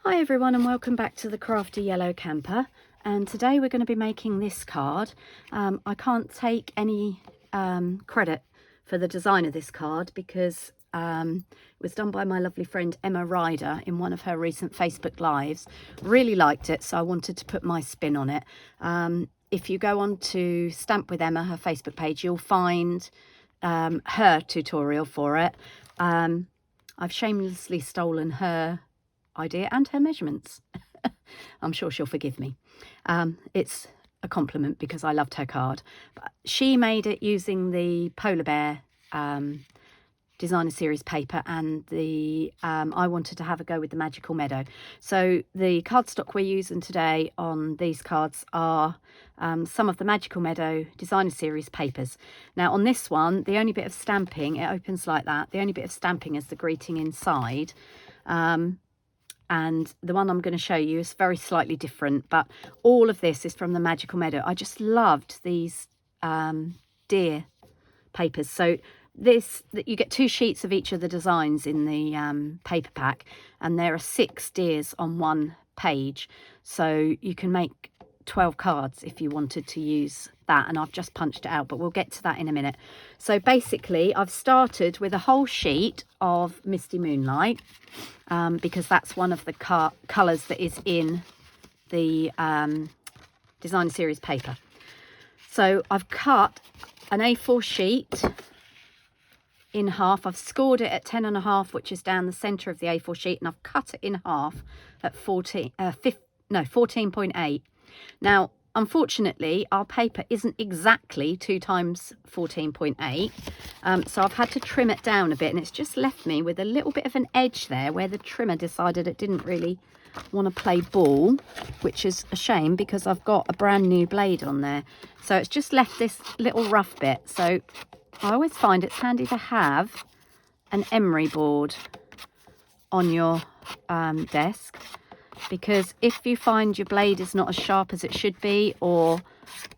Hi everyone, and welcome back to the Crafty Yellow Camper. And today we're going to be making this card. I can't take any credit for the design of this card because it was done by my lovely friend Emma Ryder in one of her recent Facebook Lives. Really liked it, so I wanted to put my spin on it. If you go on to Stamp with Emma, her Facebook page, you'll find her tutorial for it. I've shamelessly stolen her idea and her measurements. I'm sure she'll forgive me. It's a compliment because I loved her card. But she made it using the Polar Bear designer series paper, and the I wanted to have a go with the Magical Meadow. So the cardstock we're using today on these cards are some of the Magical Meadow designer series papers. Now on this one, the only bit of stamping, it opens like that, the only bit of stamping is the greeting inside. And the one I'm going to show you is very slightly different, but all of this is from the Magical Meadow. I just loved these deer papers. So you get 2 sheets of each of the designs in the paper pack, and there are 6 deers on one page. So you can make 12 cards if you wanted to use that, and I've just punched it out, but we'll get to that in a minute. So basically I've started with a whole sheet of Misty Moonlight because that's one of the colours that is in the designer series paper. So I've cut an A4 sheet in half. I've scored it at 10.5, which is down the centre of the A4 sheet, and I've cut it in half at 14.8. Now, unfortunately, our paper isn't exactly 2 times 14.8, so I've had to trim it down a bit, and it's just left me with a little bit of an edge there where the trimmer decided it didn't really want to play ball, which is a shame because I've got a brand new blade on there. So it's just left this little rough bit. So I always find it's handy to have an emery board on your desk, because if you find your blade is not as sharp as it should be, or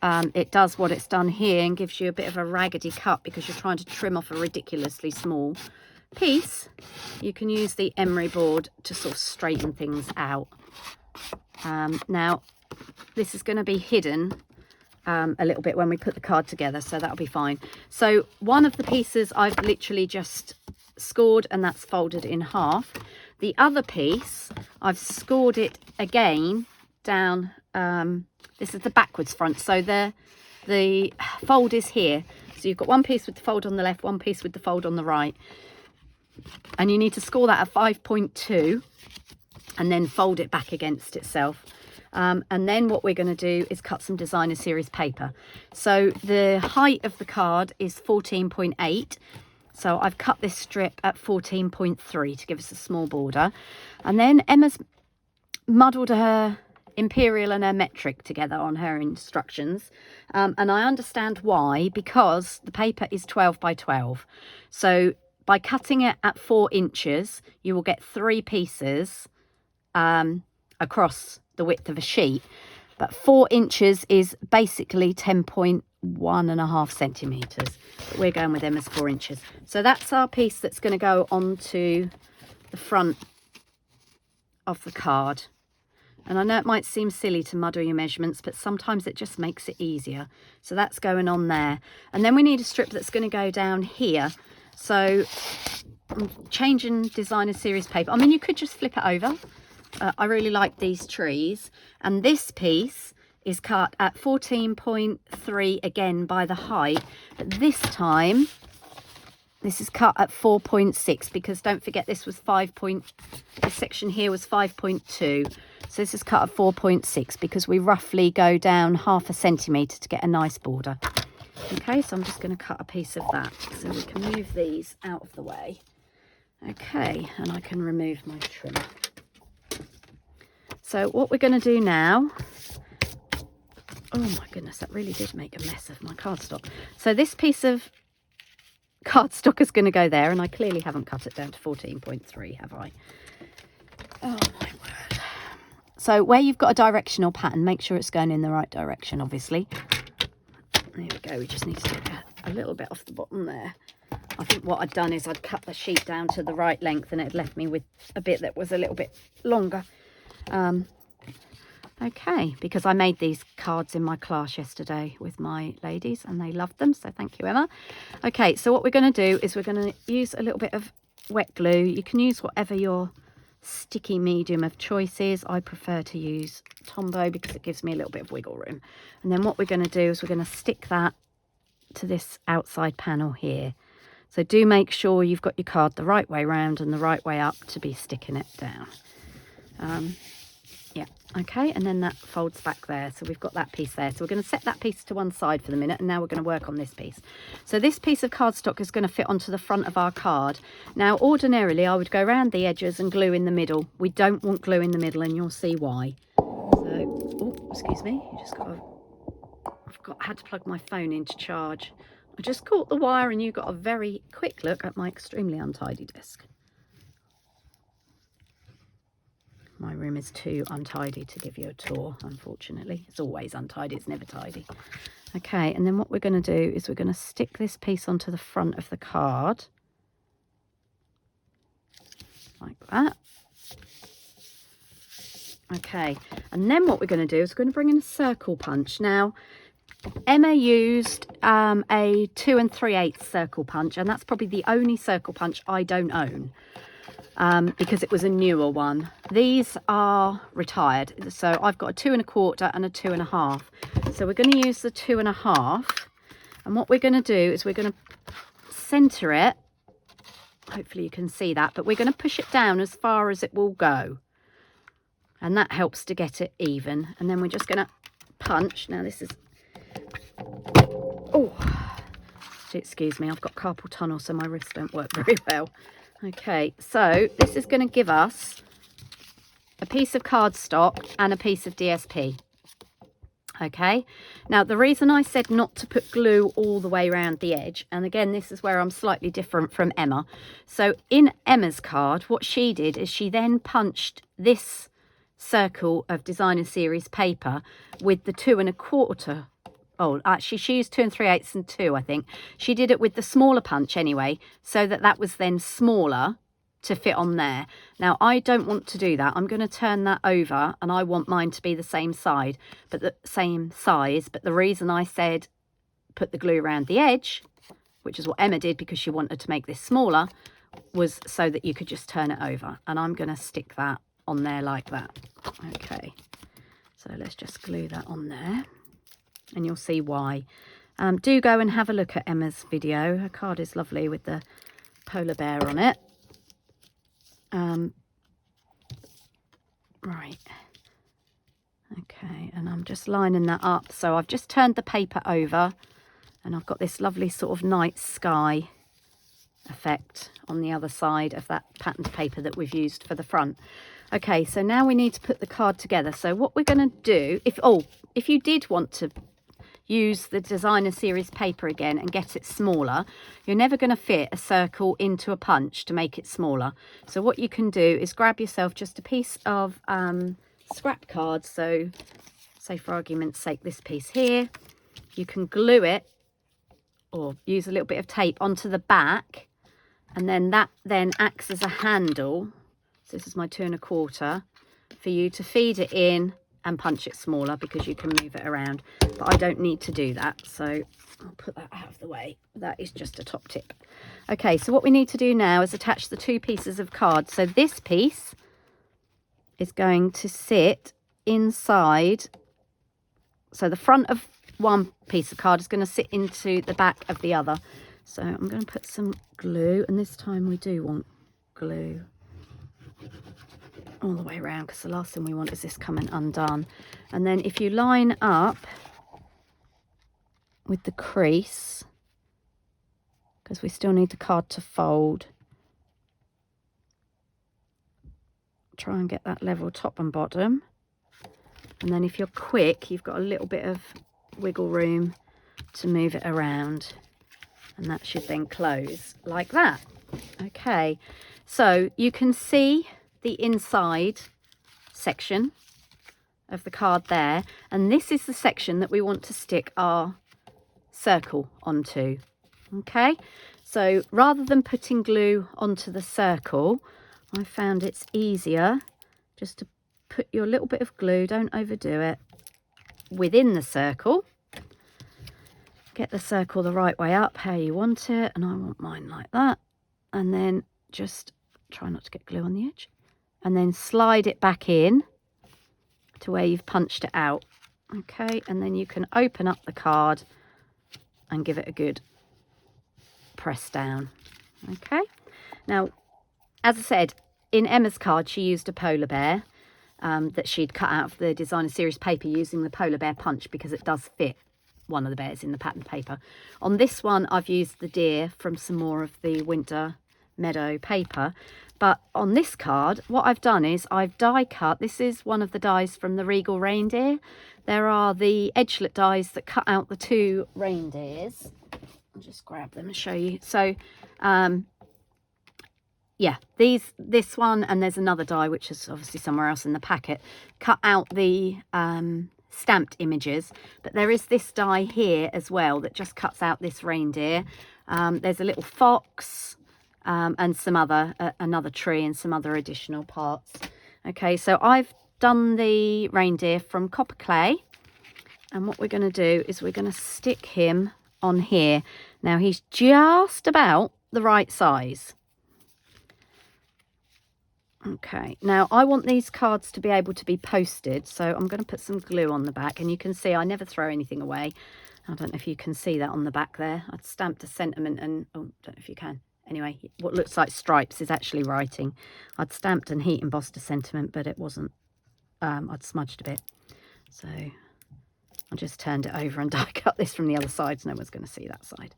it does what it's done here and gives you a bit of a raggedy cut because you're trying to trim off a ridiculously small piece, you can use the emery board to sort of straighten things out. Now this is going to be hidden a little bit when we put the card together, so that'll be fine. So one of the pieces I've literally just scored, and that's folded in half. The other piece, I've scored it again down. This is the backwards front, so the fold is here. So you've got one piece with the fold on the left, one piece with the fold on the right, and you need to score that at 5.2 and then fold it back against itself. And then what we're going to do is cut some designer series paper. So the height of the card is 14.8. So I've cut this strip at 14.3 to give us a small border. And then Emma's muddled her imperial and her metric together on her instructions. And I understand why, because the paper is 12 by 12. So by cutting it at 4 inches, you will get 3 pieces across the width of a sheet. But 4 inches is basically 10.1 centimetres. But we're going with them as 4 inches. So that's our piece that's going to go onto the front of the card. And I know it might seem silly to muddle your measurements, but sometimes it just makes it easier. So that's going on there. And then we need a strip that's going to go down here. So I'm changing designer series paper. I mean, you could just flip it over. I really like these trees. And this piece is cut at 14.3 again by the height. But this time, this is cut at 4.6 because don't forget this was this section here was 5.2. So this is cut at 4.6 because we roughly go down 0.5 centimetre to get a nice border. Okay, so I'm just going to cut a piece of that so we can move these out of the way. Okay, and I can remove my trimmer. So what we're going to do now, oh my goodness, that really did make a mess of my cardstock. So this piece of cardstock is going to go there, and I clearly haven't cut it down to 14.3, have I? Oh my word. So where you've got a directional pattern, make sure it's going in the right direction, obviously. There we go, we just need to get a little bit off the bottom there. I think what I'd done is I'd cut the sheet down to the right length, and it left me with a bit that was a little bit longer. Okay, because I made these cards in my class yesterday with my ladies and they loved them, so thank you, Emma. Okay, so what we're going to do is we're going to use a little bit of wet glue. You can use whatever your sticky medium of choice is. I prefer to use Tombow because it gives me a little bit of wiggle room. And then what we're going to do is we're going to stick that to this outside panel here. So do make sure you've got your card the right way round and the right way up to be sticking it down. Yeah, okay, and then that folds back there. So we've got that piece there. So we're going to set that piece to one side for the minute, and now we're going to work on this piece. So this piece of cardstock is going to fit onto the front of our card. Now, ordinarily, I would go around the edges and glue in the middle. We don't want glue in the middle, and you'll see why. So, oh, excuse me, you just got to, had to plug my phone into charge. I just caught the wire, and you got a very quick look at my extremely untidy desk. My room is too untidy to give you a tour, unfortunately. It's always untidy, it's never tidy. Okay, and then what we're going to do is we're going to stick this piece onto the front of the card. Like that. Okay, and then what we're going to do is we're going to bring in a circle punch. Now, Emma used a 2 3/8 circle punch, and that's probably the only circle punch I don't own. Because it was a newer one. These are retired, so I've got a 2 1/4 and a 2 1/2. So we're going to use the 2 1/2, and what we're going to do is we're going to center it. Hopefully you can see that, but we're going to push it down as far as it will go, and that helps to get it even. And then we're just going to punch. Now this is, oh, excuse me, I've got carpal tunnel, so my wrists don't work very well. Okay, so this is going to give us a piece of cardstock and a piece of DSP. Okay, now the reason I said not to put glue all the way around the edge, and again, this is where I'm slightly different from Emma. So in Emma's card, what she did is she then punched this circle of designer series paper with the 2 1/4. Oh, actually, she used 2 3/8 and 2, I think. She did it with the smaller punch anyway, so that was then smaller to fit on there. Now, I don't want to do that. I'm going to turn that over, and I want mine to be the same side, but the same size. But the reason I said put the glue around the edge, which is what Emma did because she wanted to make this smaller, was so that you could just turn it over. And I'm going to stick that on there like that. Okay, so let's just glue that on there. And you'll see why. Do go and have a look at Emma's video. Her card is lovely with the polar bear on it. Right. Okay, and I'm just lining that up. So I've just turned the paper over, and I've got this lovely sort of night sky effect on the other side of that patterned paper that we've used for the front. Okay, so now we need to put the card together. So what we're going to do, if you did want to use the designer series paper again and get it smaller, you're never going to fit a circle into a punch to make it smaller. So what you can do is grab yourself just a piece of scrap card. So say for argument's sake, this piece here, you can glue it or use a little bit of tape onto the back, and then that then acts as a handle. So this is my 2 1/4 for you to feed it in and punch it smaller, because you can move it around, but I don't need to do that, so I'll put that out of the way. That is just a top tip. Okay, so what we need to do now is attach the 2 pieces of card. So this piece is going to sit inside, so the front of one piece of card is going to sit into the back of the other. So I'm going to put some glue, and this time we do want glue all the way around, because the last thing we want is this coming undone. And then if you line up with the crease, because we still need the card to fold, try and get that level top and bottom. And then if you're quick, you've got a little bit of wiggle room to move it around, and that should then close like that. Okay, so you can see the inside section of the card there, and this is the section that we want to stick our circle onto. Okay, so rather than putting glue onto the circle, I found it's easier just to put your little bit of glue, don't overdo it, within the circle. Get the circle the right way up, how you want it, and I want mine like that. And then just try not to get glue on the edge. And then slide it back in to where you've punched it out. Okay, and then you can open up the card and give it a good press down. Okay, now, as I said, in Emma's card, she used a polar bear that she'd cut out of the designer series paper using the polar bear punch because it does fit one of the bears in the pattern paper. On this one, I've used the deer from some more of the winter meadow paper. But on this card, what I've done is I've die cut. This is one of the dies from the Regal reindeer. There are the edgelet dies that cut out the two reindeers. I'll just grab them and show you. So, yeah, this one, and there's another die, which is obviously somewhere else in the packet, cut out the stamped images. But there is this die here as well that just cuts out this reindeer. There's a little fox, and some other, another tree and some other additional parts. Okay, so I've done the reindeer from copper clay. And what we're going to do is we're going to stick him on here. Now, he's just about the right size. Okay, now I want these cards to be able to be posted. So I'm going to put some glue on the back. And you can see I never throw anything away. I don't know if you can see that on the back there. I'd stamped a sentiment and, oh, don't know if you can. Anyway, what looks like stripes is actually writing. I'd stamped and heat embossed a sentiment, but it wasn't. I'd smudged a bit. So I just turned it over and die cut this from the other side so no one's going to see that side.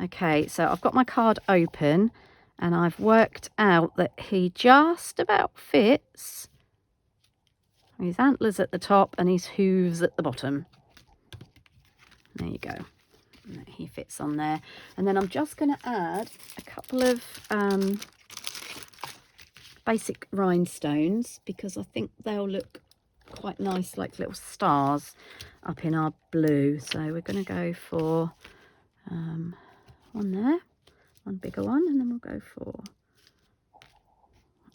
Okay, so I've got my card open and I've worked out that he just about fits his antlers at the top and his hooves at the bottom. There you go. He fits on there. And then I'm just going to add a couple of basic rhinestones because I think they'll look quite nice like little stars up in our blue. So we're going to go for one there, one bigger one, and then we'll go for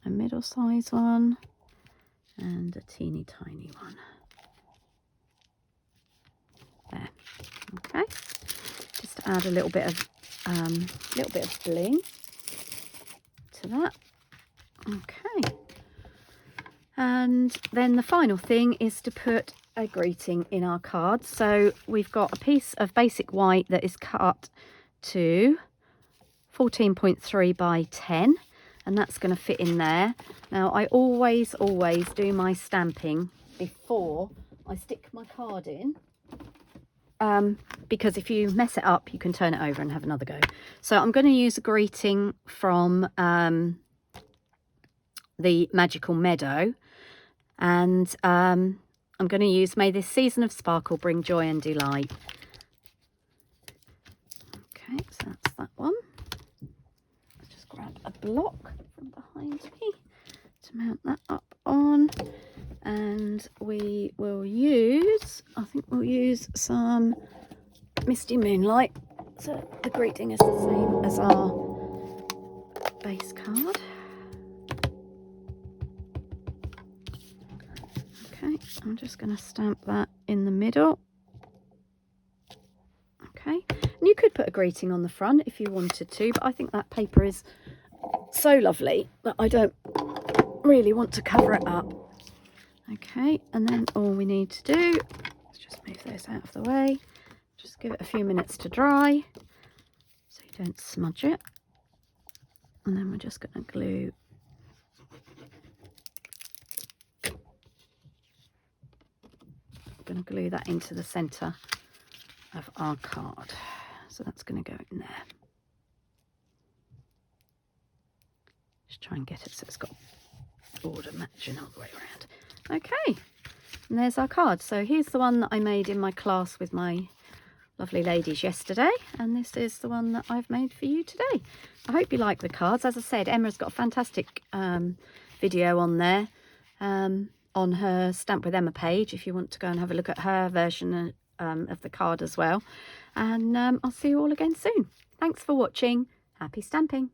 a middle size one and a teeny tiny one. There. Okay. Just to add a little bit of bling to that. Okay. And then the final thing is to put a greeting in our card. So we've got a piece of basic white that is cut to 14.3 by 10, and that's going to fit in there. Now I always do my stamping before I stick my card in. Because if you mess it up, you can turn it over and have another go. So I'm going to use a greeting from the Magical Meadow. And I'm going to use, may this season of sparkle bring joy and delight. Okay, so that's that one. Let's just grab a block from behind me to mount that up on. And we will use, I think we'll use some Misty Moonlight. So the greeting is the same as our base card. Okay, I'm just going to stamp that in the middle. Okay, and you could put a greeting on the front if you wanted to, but I think that paper is so lovely that I don't really want to cover it up. Okay, and then all we need to do is just move those out of the way. Just give it a few minutes to dry so you don't smudge it. And then we're just going to glue that into the centre of our card. So that's going to go in there. Just try and get it so it's got border matching all the way around. Okay, and there's our card. So here's the one that I made in my class with my lovely ladies yesterday, and this is the one that I've made for you today. I hope you like the cards. As I said, Emma's got a fantastic video on there on her Stamp with Emma page if you want to go and have a look at her version of the card as well. And I'll see you all again soon. Thanks for watching. Happy stamping.